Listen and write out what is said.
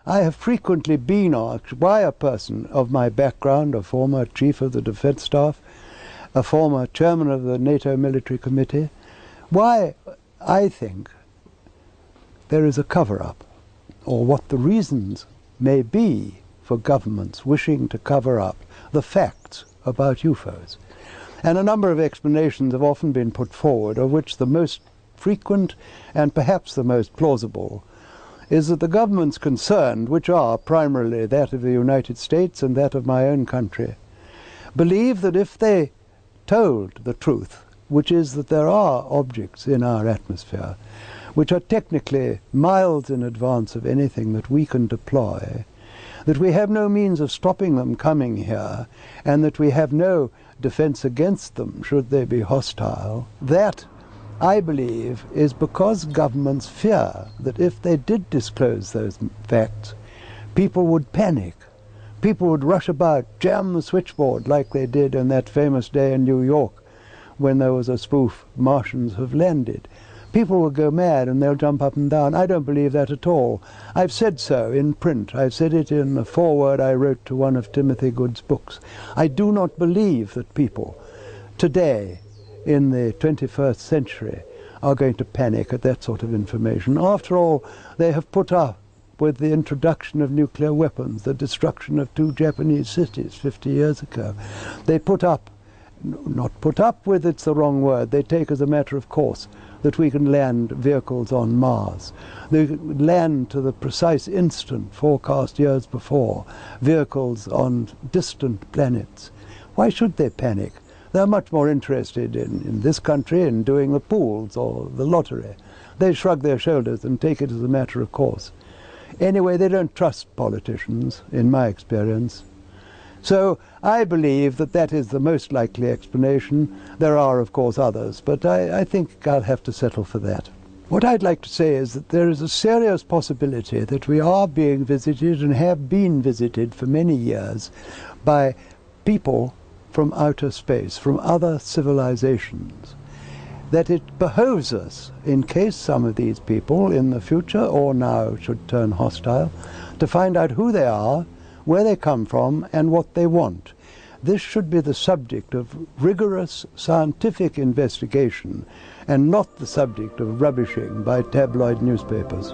I have frequently been asked why a person of my background, a former chief of the defense staff, a former chairman of the NATO military committee, why I think there is a cover-up, or what the reasons may be for governments wishing to cover up the facts about UFOs. And a number of explanations have often been put forward, of which the most frequent and perhaps the most plausible is that the governments concerned, which are primarily that of the United States and that of my own country, believe that if they told the truth, which is that there are objects in our atmosphere which are technically miles in advance of anything that we can deploy, that we have no means of stopping them coming here, and that we have no defense against them should they be hostile, that, I believe, is because governments fear that if they did disclose those facts, people would panic. People would rush about, jam the switchboard like they did on that famous day in New York when there was a spoof, Martians have landed. People will go mad and they'll jump up and down. I don't believe that at all. I've said so in print. I've said it in the foreword I wrote to one of Timothy Good's books. I do not believe that people today, in the 21st century, are going to panic at that sort of information. After all, they have put up with the introduction of nuclear weapons, the destruction of 2 Japanese cities 50 years ago. They put up, not put up with, it's the wrong word, they take as a matter of course that we can land vehicles on Mars. They land to the precise instant forecast years before, vehicles on distant planets. Why should they panic? They're much more interested in this country in doing the pools or the lottery. They shrug their shoulders and take it as a matter of course. Anyway, they don't trust politicians, in my experience. So I believe that that is the most likely explanation. There are, of course, others, but I think I'll have to settle for that. What I'd like to say is that there is a serious possibility that we are being visited and have been visited for many years by people from outer space, from other civilizations, that it behoves us, in case some of these people in the future or now should turn hostile, to find out who they are, where they come from, and what they want. This should be the subject of rigorous scientific investigation and not the subject of rubbishing by tabloid newspapers.